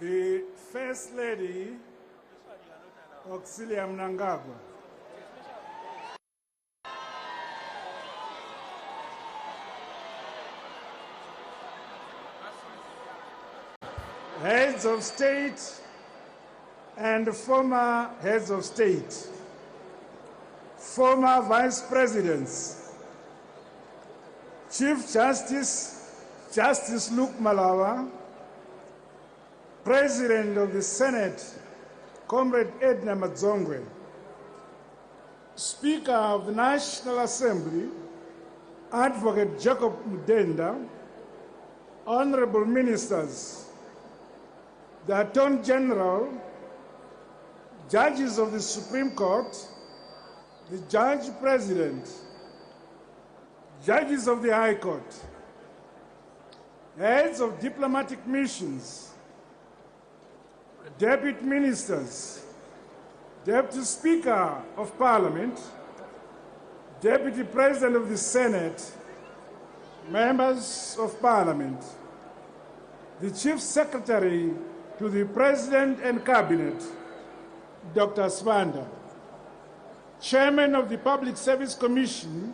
the First Lady, Auxilia Mnangagwa. Heads of state and former heads of state, former vice presidents, Chief Justice, Justice Luke Malawa, President of the Senate, Comrade Edna Madzongwe, Speaker of the National Assembly, Advocate Jacob Mudenda, Honorable Ministers, the Attorney General, Judges of the Supreme Court, the Judge President, Judges of the High Court, Heads of diplomatic missions, Deputy Ministers, Deputy Speaker of Parliament, Deputy President of the Senate, Members of Parliament, the Chief Secretary to the President and Cabinet, Dr. Svanda, Chairman of the Public Service Commission,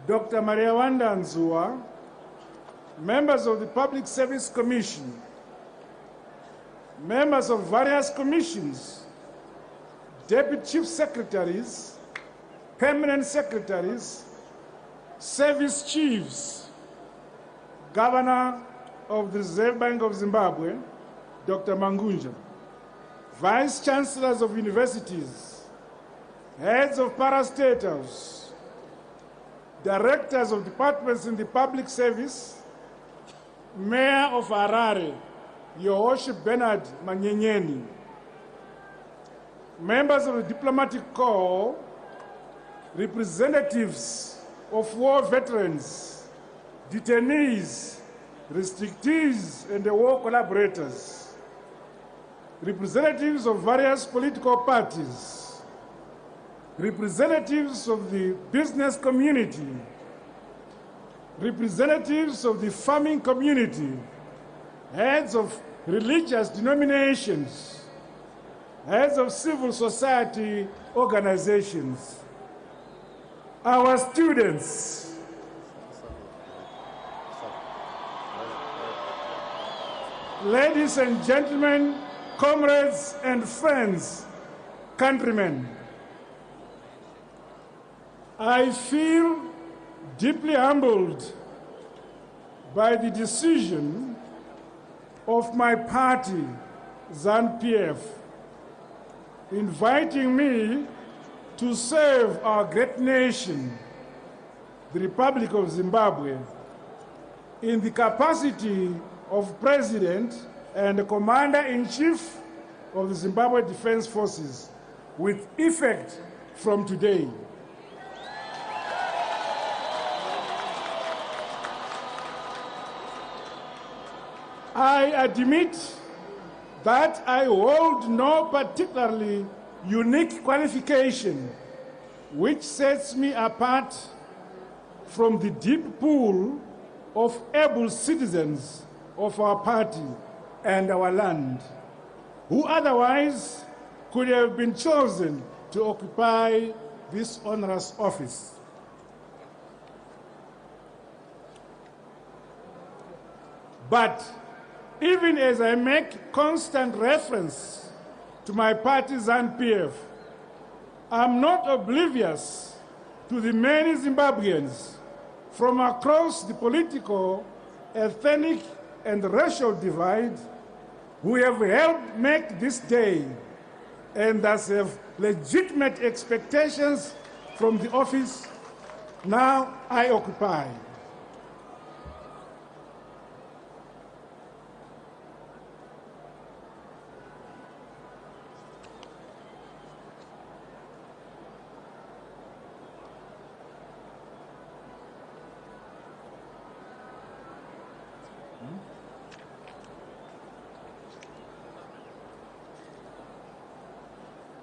Dr. Maria Wanda Nzua, members of the Public Service Commission, members of various commissions, Deputy Chief Secretaries, Permanent Secretaries, Service Chiefs, Governor of the Reserve Bank of Zimbabwe, Dr. Mangunja, Vice Chancellors of Universities, Heads of Parastatals, Directors of Departments in the Public Service, Mayor of Harare, Your Worship Bernard Manyenyeni, members of the Diplomatic Corps, representatives of war veterans, detainees, restrictees, and the war collaborators, representatives of various political parties, representatives of the business community, representatives of the farming community, heads of religious denominations, heads of civil society organizations, our students, ladies and gentlemen, comrades and friends, countrymen, I feel deeply humbled by the decision of my party, ZanuPF, inviting me to serve our great nation, the Republic of Zimbabwe, in the capacity of President and Commander-in-Chief of the Zimbabwe Defense Forces, with effect from today. I admit that I hold no particularly unique qualification which sets me apart from the deep pool of able citizens of our party and our land, who otherwise could have been chosen to occupy this onerous office. But even as I make constant reference to my party ZanuPF, I'm not oblivious to the many Zimbabweans from across the political, ethnic, and racial divide who have helped make this day and thus have legitimate expectations from the office now I occupy.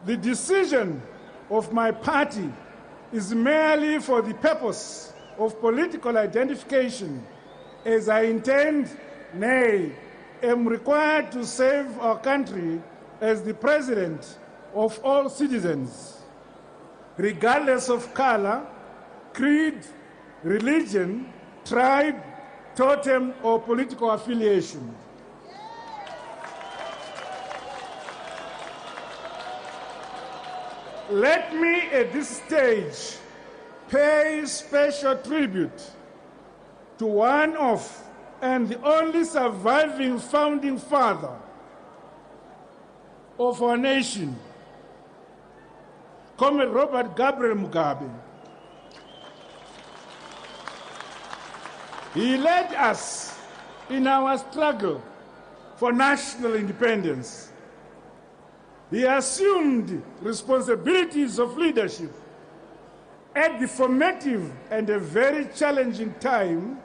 The decision of my party is merely for the purpose of political identification, as I intend, nay, am required to serve our country as the president of all citizens, regardless of color, creed, religion, tribe, totem, or political affiliation. Let me at this stage pay special tribute to one of and the only surviving founding father of our nation, Comrade Robert Gabriel Mugabe. He led us in our struggle for national independence. He assumed responsibilities of leadership at the formative and a very challenging time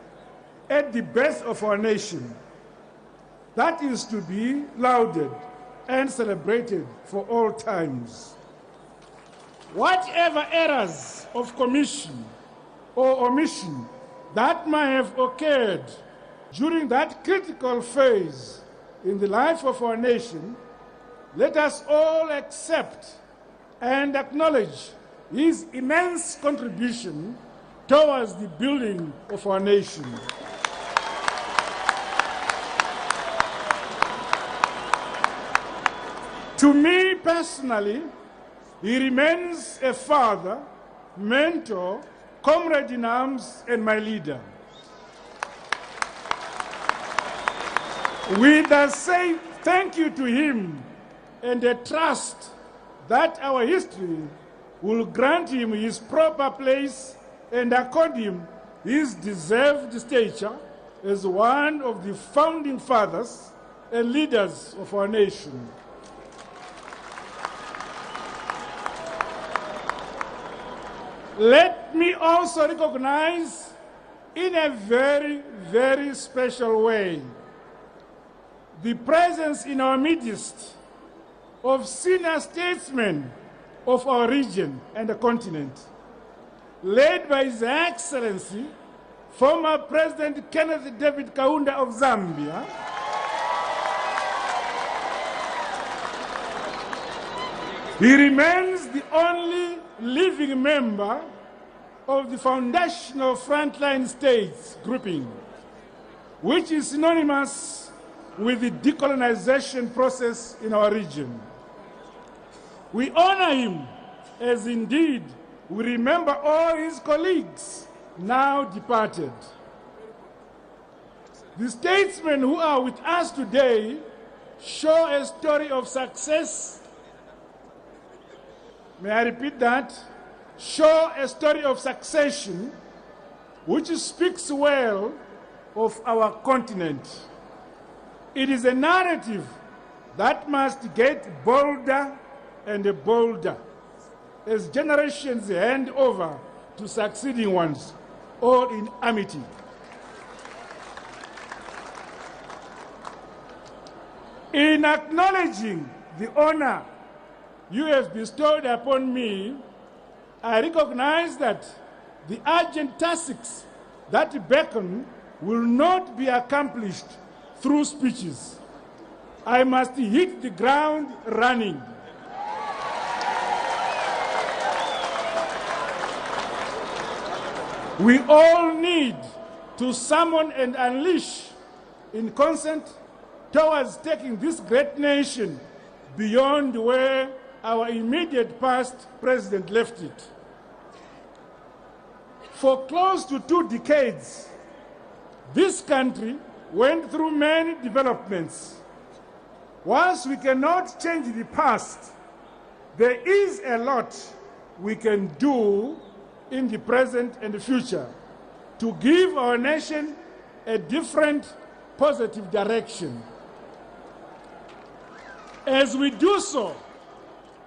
at the birth of our nation. That is to be lauded and celebrated for all times. Whatever errors of commission or omission that may have occurred during that critical phase in the life of our nation, let us all accept and acknowledge his immense contribution towards the building of our nation. To me personally, he remains a father, mentor, comrade in arms, and my leader. We thus say thank you to him and a trust that our history will grant him his proper place and accord him his deserved stature as one of the founding fathers and leaders of our nation. Let me also recognize in a very, very special way the presence in our midst of senior statesmen of our region and the continent, led by His Excellency, former President Kenneth David Kaunda of Zambia, he remains the only living member of the foundational frontline states grouping, which is synonymous with the decolonization process in our region. We honor him, as indeed we remember all his colleagues now departed. The statesmen who are with us today show a story of success. May I repeat that? Show a story of succession which speaks well of our continent. It is a narrative that must get bolder and bolder as generations hand over to succeeding ones, all in amity. In acknowledging the honor you have bestowed upon me, I recognize that the urgent tasks that beckon will not be accomplished through speeches. I must hit the ground running. We all need to summon and unleash in consent towards taking this great nation beyond where our immediate past president left it. For close to 2 decades, this country went through many developments. Whilst we cannot change the past, there is a lot we can do in the present and the future to give our nation a different, positive direction. As we do so,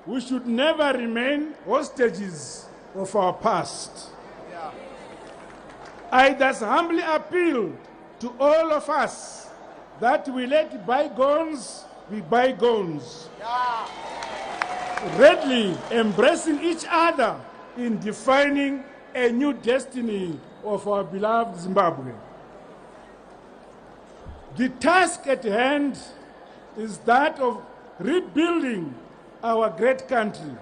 we should never remain hostages of our past. I thus humbly appeal to all of us that we let bygones be bygones, readily embracing each other in defining a new destiny of our beloved Zimbabwe. The task at hand is that of rebuilding our great country.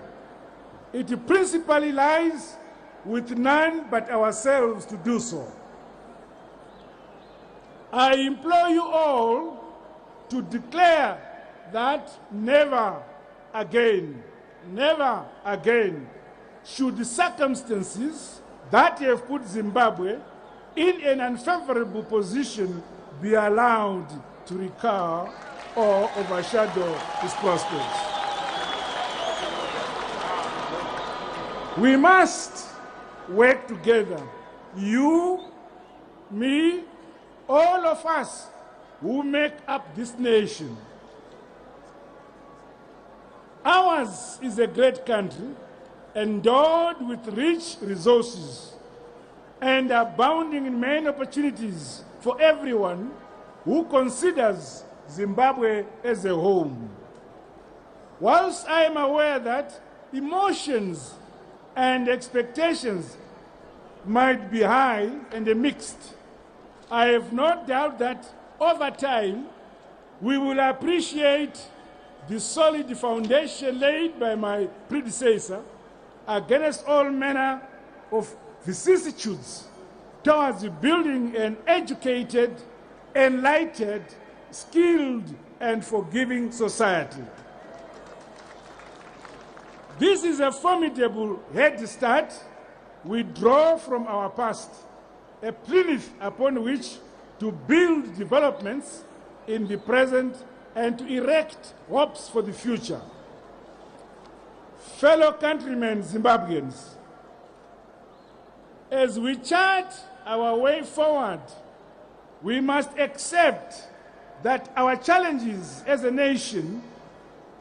It principally lies with none but ourselves to do so. I implore you all to declare that never again should the circumstances that have put Zimbabwe in an unfavourable position be allowed to recur or overshadow its prospects. We must work together, you, me, all of us who make up this nation. Ours is a great country, endowed with rich resources and abounding in many opportunities for everyone who considers Zimbabwe as a home. Whilst I am aware that emotions and expectations might be high and mixed, I have no doubt that over time we will appreciate the solid foundation laid by my predecessor against all manner of vicissitudes towards building an educated, enlightened, skilled, and forgiving society. This is a formidable head start we draw from our past, a plinth upon which to build developments in the present and to erect hopes for the future. Fellow countrymen Zimbabweans, as we chart our way forward, we must accept that our challenges as a nation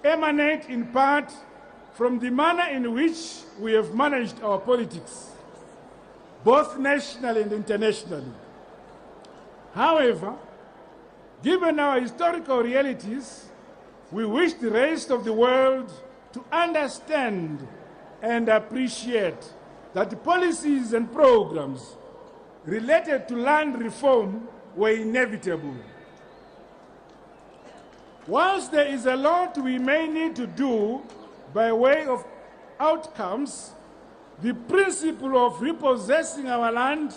emanate in part from the manner in which we have managed our politics, both nationally and internationally. However, given our historical realities, we wish the rest of the world to understand and appreciate that the policies and programs related to land reform were inevitable. Whilst there is a lot we may need to do by way of outcomes, the principle of repossessing our land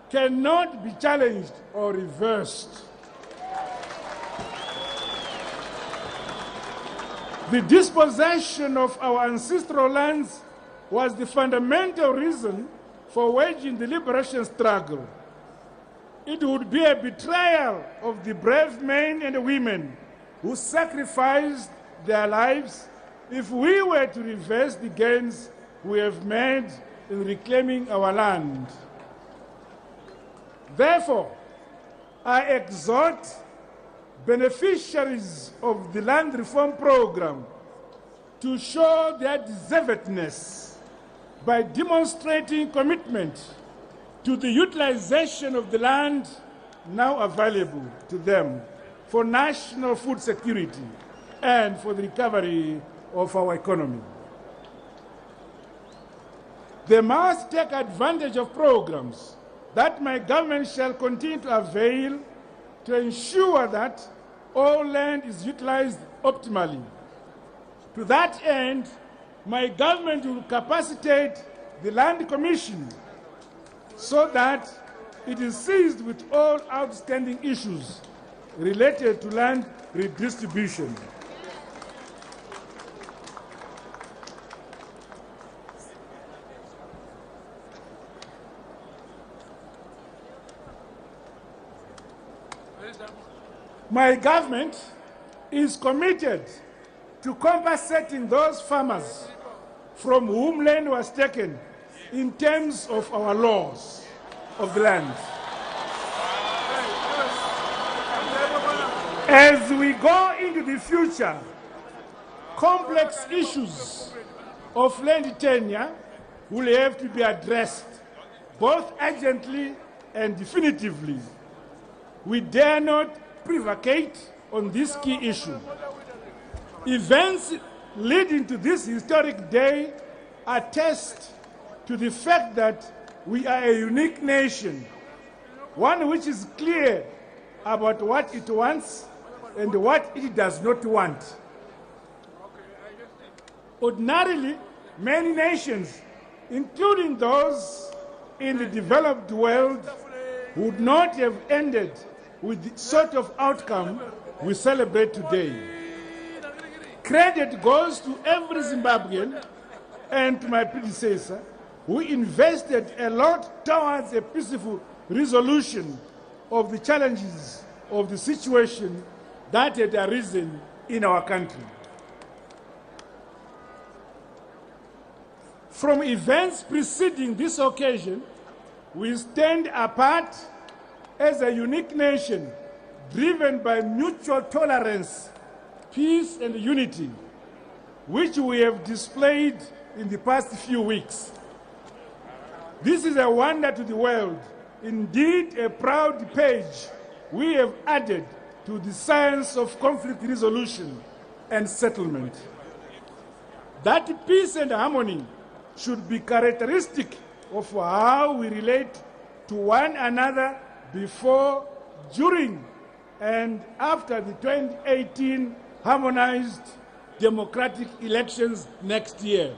cannot be challenged or reversed. The dispossession of our ancestral lands was the fundamental reason for waging the liberation struggle. It would be a betrayal of the brave men and women who sacrificed their lives if we were to reverse the gains we have made in reclaiming our land. Therefore, I exhort beneficiaries of the land reform program to show their deservedness by demonstrating commitment to the utilization of the land now available to them for national food security and for the recovery of our economy. They must take advantage of programs that my government shall continue to avail to ensure that all land is utilized optimally. To that end, my government will capacitate the Land Commission so that it is seized with all outstanding issues related to land redistribution. My government is committed to compensating those farmers from whom land was taken in terms of our laws of the land. As we go into the future, complex issues of land tenure will have to be addressed, both urgently and definitively. We dare not prevaricate on this key issue. Events leading to this historic day attest to the fact that we are a unique nation, one which is clear about what it wants and what it does not want. Ordinarily, many nations, including those in the developed world, would not have ended with the sort of outcome we celebrate today. Credit goes to every Zimbabwean and to my predecessor who invested a lot towards a peaceful resolution of the challenges of the situation that had arisen in our country. From events preceding this occasion, we stand apart as a unique nation driven by mutual tolerance, peace, and unity, which we have displayed in the past few weeks. This is a wonder to the world, indeed a proud page we have added to the science of conflict resolution and settlement. That peace and harmony should be characteristic of how we relate to one another before, during, and after the 2018 harmonized democratic elections next year.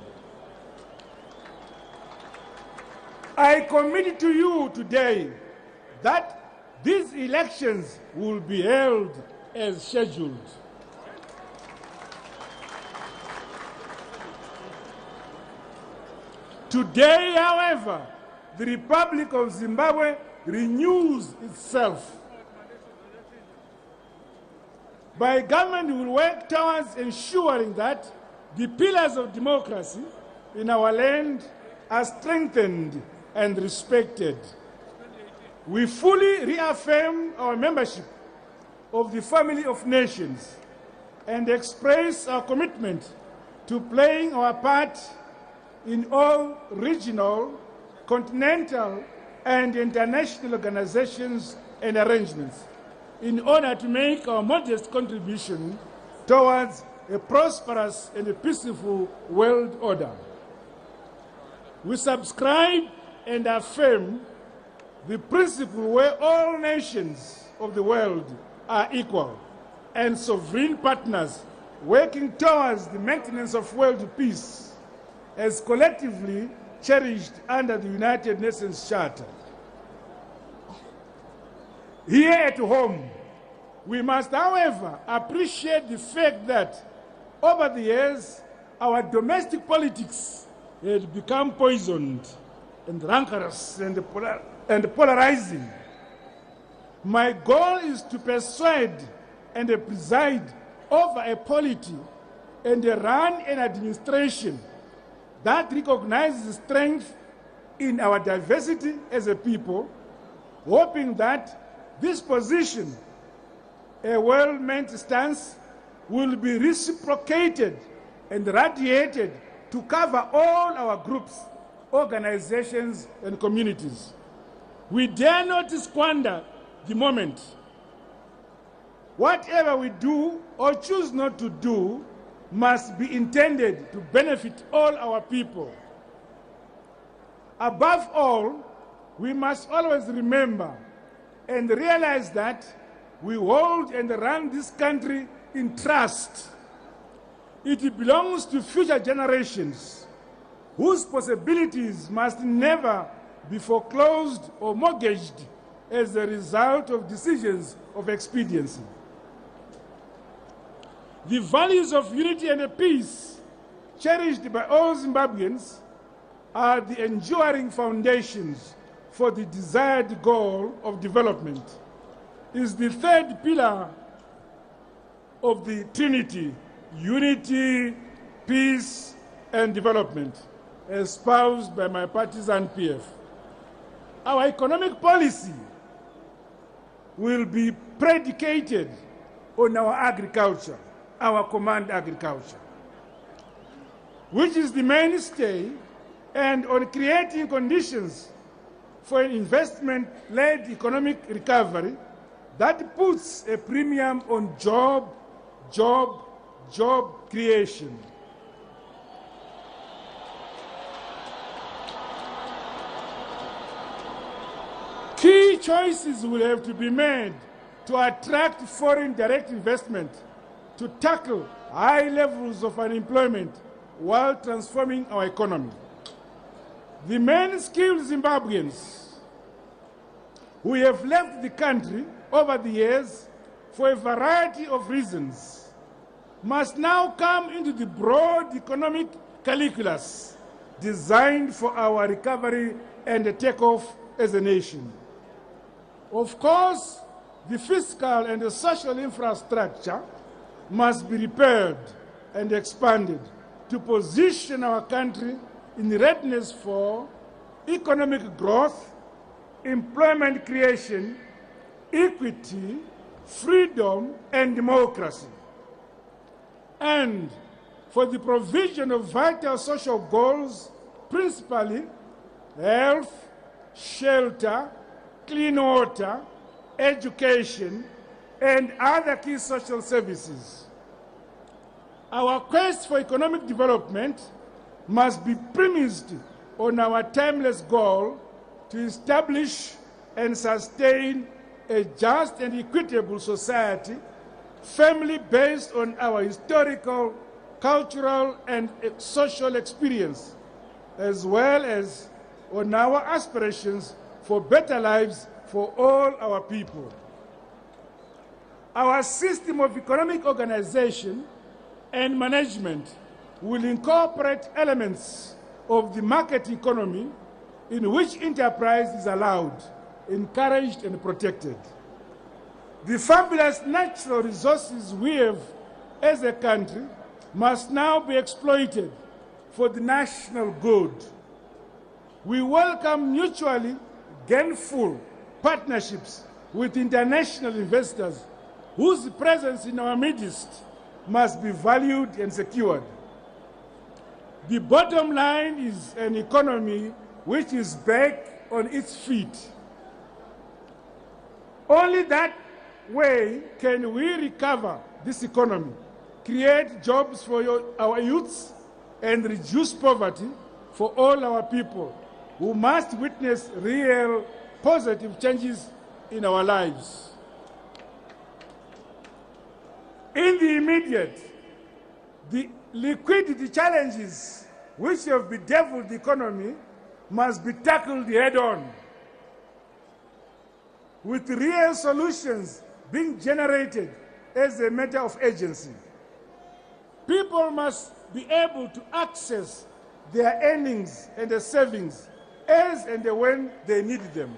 I commit to you today that these elections will be held as scheduled. Today, however, the Republic of Zimbabwe renews itself. My government will work towards ensuring that the pillars of democracy in our land are strengthened and respected. We fully reaffirm our membership of the family of nations and express our commitment to playing our part in all regional, continental, and international organizations and arrangements in order to make our modest contribution towards a prosperous and a peaceful world order. We subscribe and affirm the principle where all nations of the world are equal and sovereign partners working towards the maintenance of world peace as collectively cherished under the United Nations Charter. Here at home, we must, however, appreciate the fact that over the years, our domestic politics had become poisoned and rancorous and polarizing. My goal is to persuade and preside over a polity and run an administration that recognizes strength in our diversity as a people, hoping that this position, a well-meant stance, will be reciprocated and radiated to cover all our groups, organizations, and communities. We dare not squander the moment. Whatever we do or choose not to do must be intended to benefit all our people. Above all, we must always remember and realize that we hold and run this country in trust. It belongs to future generations whose possibilities must never be foreclosed or mortgaged as a result of decisions of expediency. The values of unity and peace cherished by all Zimbabweans are the enduring foundations for the desired goal of development. Is the third pillar of the Trinity: unity, peace, and development, espoused by my party ZanuPF. Our economic policy will be predicated on our agriculture, our command agriculture, which is the mainstay, and on creating conditions for an investment-led economic recovery that puts a premium on job creation. Key choices will have to be made to attract foreign direct investment, to tackle high levels of unemployment while transforming our economy. The many skilled Zimbabweans who have left the country over the years for a variety of reasons must now come into the broad economic calculus designed for our recovery and takeoff as a nation. Of course, the fiscal and the social infrastructure must be repaired and expanded to position our country in readiness for economic growth, employment creation, equity, freedom, and democracy, and for the provision of vital social goals, principally health, shelter, clean water, education, and other key social services. Our quest for economic development must be premised on our timeless goal to establish and sustain a just and equitable society, firmly based on our historical, cultural, and social experience, as well as on our aspirations for better lives for all our people. Our system of economic organization and management will incorporate elements of the market economy in which enterprise is allowed, encouraged, and protected. The fabulous natural resources we have as a country must now be exploited for the national good. We welcome mutually gainful partnerships with international investors whose presence in our midst must be valued and secured. The bottom line is an economy which is back on its feet. Only that way can we recover this economy, create jobs for our youths, and reduce poverty for all our people who must witness real positive changes in our lives. In the immediate, the liquidity challenges which have bedeviled the economy must be tackled head-on, with real solutions being generated as a matter of urgency. People must be able to access their earnings and their savings as and when they need them.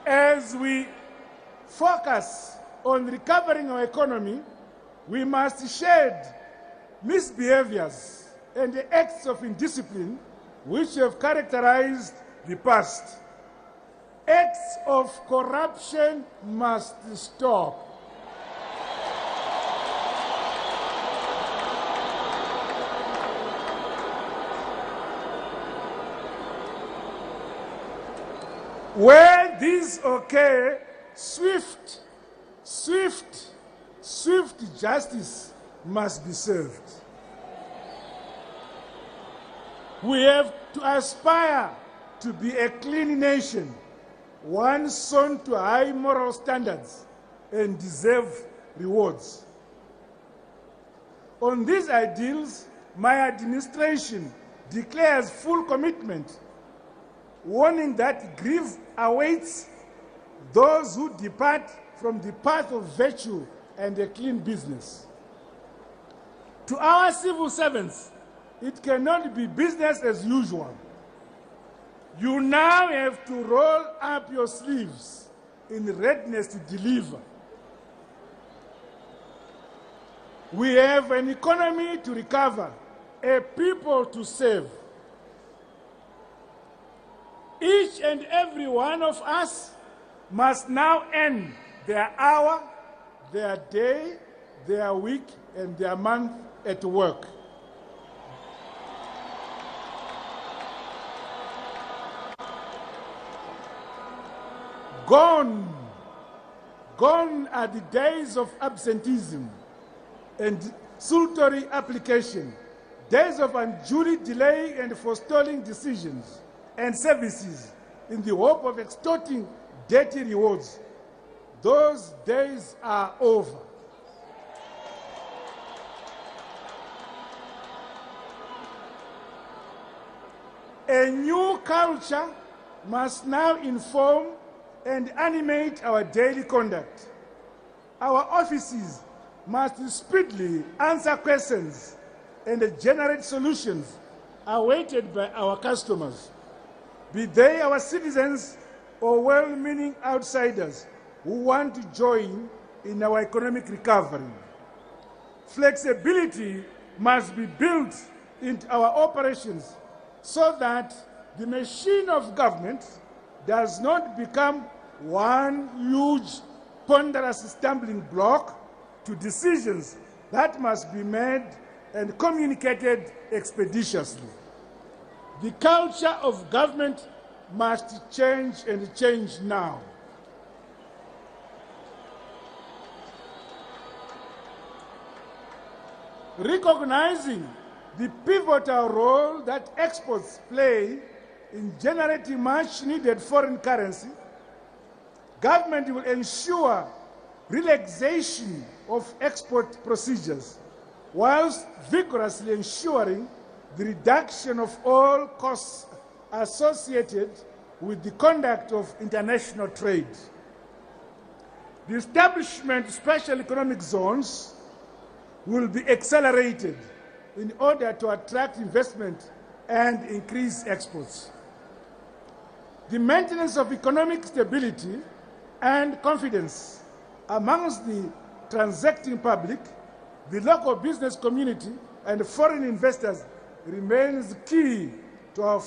As we focus on recovering our economy, we must shed misbehaviors and the acts of indiscipline which have characterized the past. Acts of corruption must stop. Where these occur, swift justice must be served. We have to aspire to be a clean nation, one sown to high moral standards and deserve rewards. On these ideals, my administration declares full commitment, warning that grief awaits those who depart from the path of virtue and a clean business. To our civil servants, it cannot be business as usual. You now have to roll up your sleeves in readiness to deliver. We have an economy to recover, a people to save. Each and every one of us must now end their hour, their day, their week, and their month at work. Gone are the days of absenteeism and salutary application, days of unduly delay and forestalling decisions, and services in the hope of extorting dirty rewards. Those days are over. A new culture must now inform and animate our daily conduct. Our offices must speedily answer questions and generate solutions awaited by our customers, be they our citizens or well-meaning outsiders who want to join in our economic recovery. Flexibility must be built into our operations so that the machine of government does not become one huge, ponderous stumbling block to decisions that must be made and communicated expeditiously. The culture of government must change, and change now. Recognizing the pivotal role that exports play in generating much needed foreign currency, government will ensure relaxation of export procedures, whilst vigorously ensuring the reduction of all costs associated with the conduct of international trade. The establishment of special economic zones will be accelerated in order to attract investment and increase exports. The maintenance of economic stability and confidence amongst the transacting public, the local business community, and foreign investors remains key to our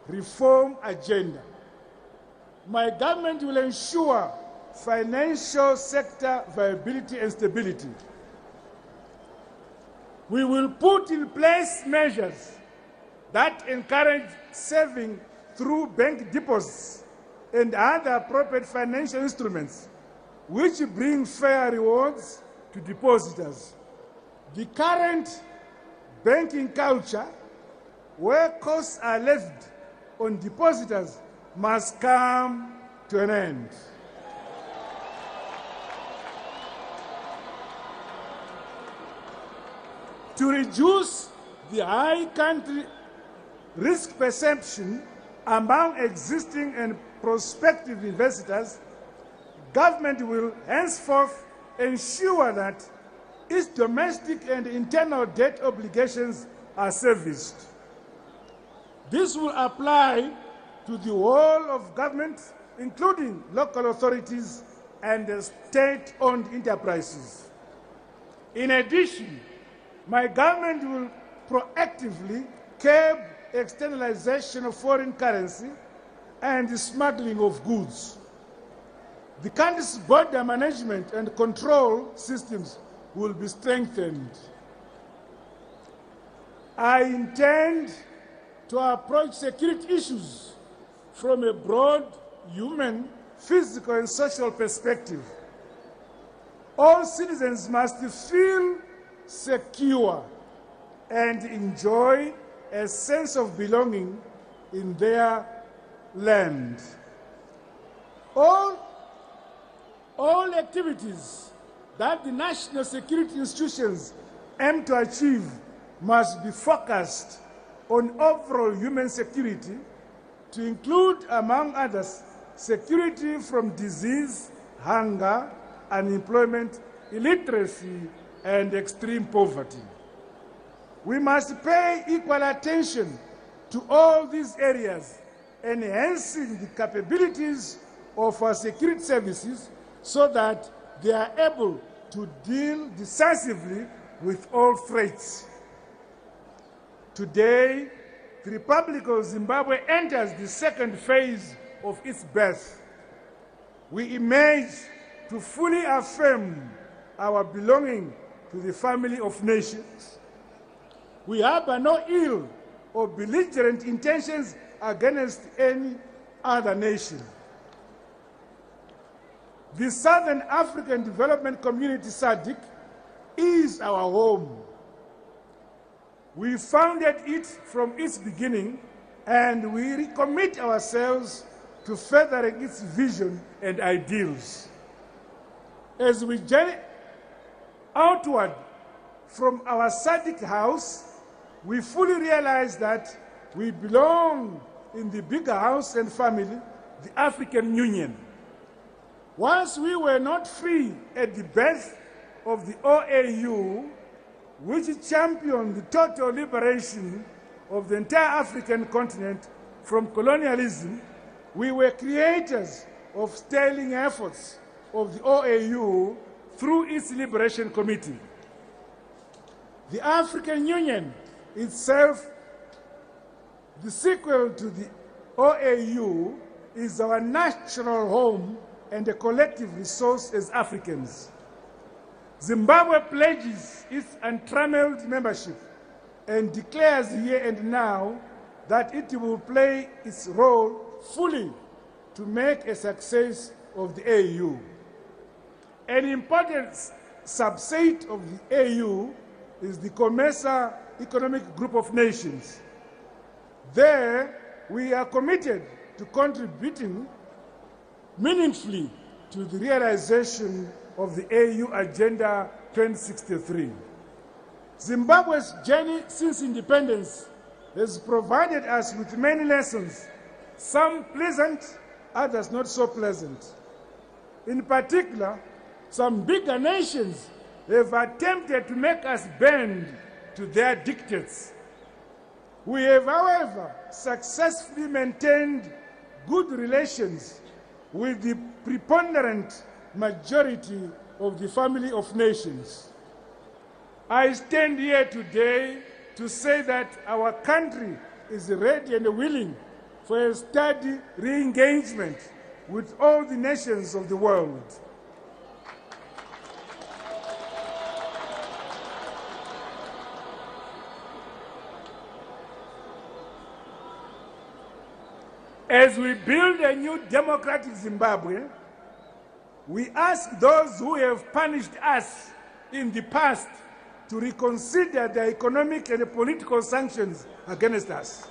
reform agenda. My government will ensure financial sector viability and stability. We will put in place measures that encourage saving through bank deposits and other appropriate financial instruments, which bring fair rewards to depositors. The current banking culture, where costs are levied on depositors, must come to an end. To reduce the high country risk perception among existing and prospective investors, government will henceforth ensure that its domestic and internal debt obligations are serviced. This will apply to the whole of government, including local authorities and state-owned enterprises. In addition, my government will proactively curb externalization of foreign currency and the smuggling of goods. The country's border management and control systems will be strengthened. I intend to approach security issues from a broad human, physical, and social perspective. All citizens must feel secure and enjoy a sense of belonging in their land. All activities that the national security institutions aim to achieve must be focused on overall human security, to include, among others, security from disease, hunger, unemployment, illiteracy, and extreme poverty. We must pay equal attention to all these areas, enhancing the capabilities of our security services so that they are able to deal decisively with all threats. Today, the Republic of Zimbabwe enters the second phase of its birth. We emerge to fully affirm our belonging to the family of nations. We harbor no ill or belligerent intentions against any other nation. The Southern African Development Community, SADC, is our home. We founded it from its beginning and we recommit ourselves to furthering its vision and ideals. As we journey outward from our Sadiq house, we fully realize that we belong in the bigger house and family, the African Union. Once we were not free at the birth of the OAU, which championed the total liberation of the entire African continent from colonialism, we were creators of sterling efforts of the OAU through its Liberation Committee. The African Union itself, the sequel to the OAU, is our natural home and a collective resource as Africans. Zimbabwe pledges its untrammeled membership and declares here and now that it will play its role fully to make a success of the AU. An important subset of the AU is the COMESA Economic Group of Nations. There, we are committed to contributing meaningfully to the realization of the AU Agenda 2063. Zimbabwe's journey since independence has provided us with many lessons, some pleasant, others not so pleasant. In particular, some bigger nations have attempted to make us bend to their dictates. We have, however, successfully maintained good relations with the preponderant majority of the family of nations. I stand here today to say that our country is ready and willing for a steady re-engagement with all the nations of the world. As we build a new democratic Zimbabwe, we ask those who have punished us in the past to reconsider their economic and political sanctions against us.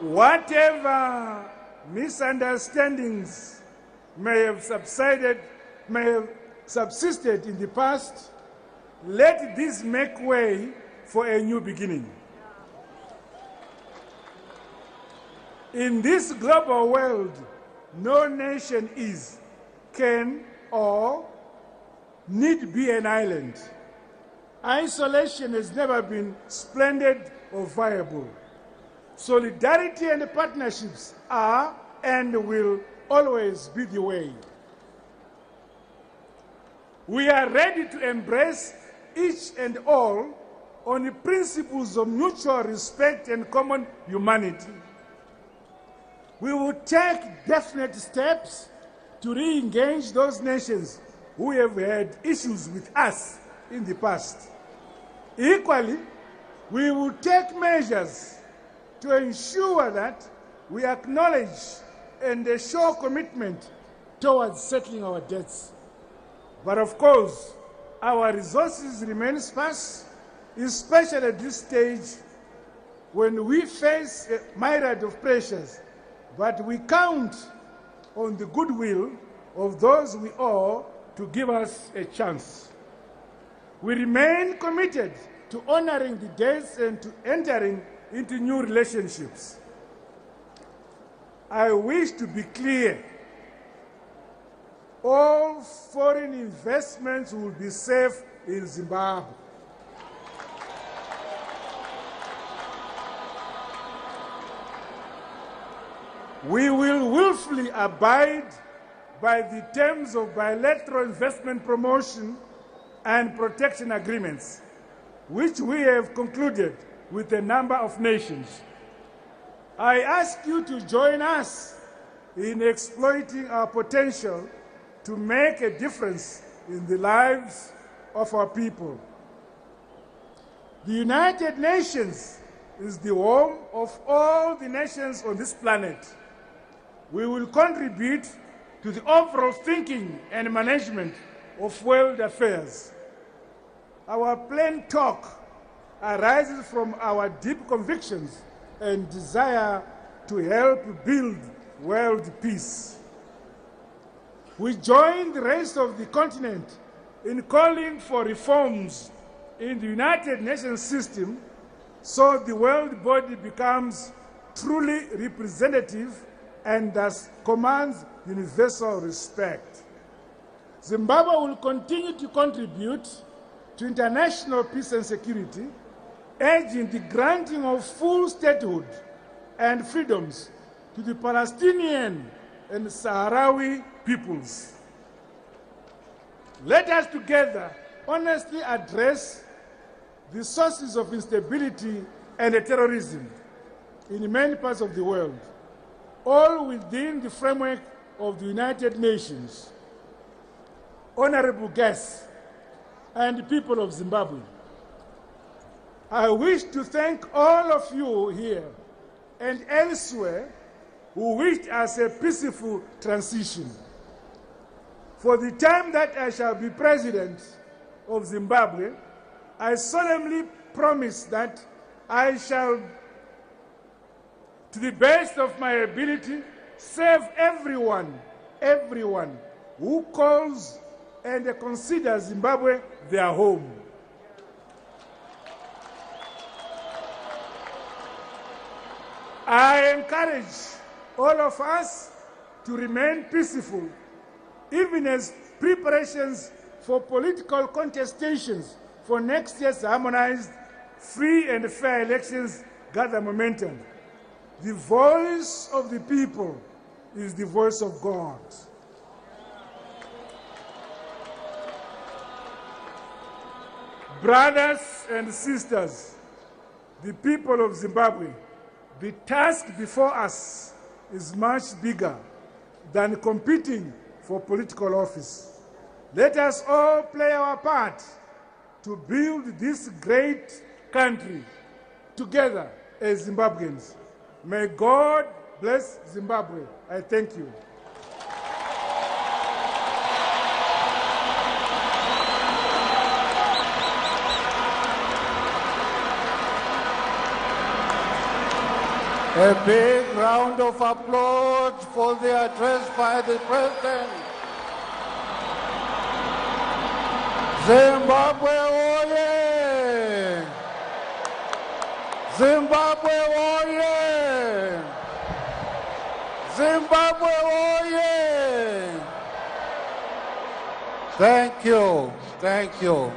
Whatever misunderstandings may have subsisted in the past, let this make way for a new beginning. In this global world, no nation is, can, or need be an island. Isolation has never been splendid or viable. Solidarity and partnerships are and will always be the way. We are ready to embrace each and all on the principles of mutual respect and common humanity. We will take definite steps to re-engage those nations who have had issues with us in the past. Equally, we will take measures to ensure that we acknowledge and show commitment towards settling our debts. But of course, our resources remain sparse, especially at this stage when we face a myriad of pressures, but we count on the goodwill of those we owe to give us a chance. We remain committed to honoring the dates and to entering into new relationships. I wish to be clear. All foreign investments will be safe in Zimbabwe. We will willfully abide by the terms of bilateral investment promotion and protection agreements, which we have concluded with a number of nations. I ask you to join us in exploiting our potential to make a difference in the lives of our people. The United Nations is the home of all the nations on this planet. We will contribute to the overall thinking and management of world affairs. Our plain talk arises from our deep convictions and desire to help build world peace. We join the rest of the continent in calling for reforms in the United Nations system so the world body becomes truly representative and thus commands universal respect. Zimbabwe will continue to contribute to international peace and security, urging the granting of full statehood and freedoms to the Palestinian and Sahrawi peoples. Let us together honestly address the sources of instability and terrorism in many parts of the world, all within the framework of the United Nations. Honorable guests and people of Zimbabwe, I wish to thank all of you here and elsewhere who wished us a peaceful transition. For the time that I shall be president of Zimbabwe, I solemnly promise that I shall, to the best of my ability, serve everyone who calls and considers Zimbabwe their home. I encourage all of us to remain peaceful, even as preparations for political contestations for next year's harmonized, free and fair elections gather momentum. The voice of the people is the voice of God. Brothers and sisters, the people of Zimbabwe, the task before us is much bigger than competing for political office. Let us all play our part to build this great country together as Zimbabweans. May God bless Zimbabwe. I thank you. A big round of applause for the address by the President. Zimbabwe oye! Zimbabwe oye! Zimbabwe oye! Thank you.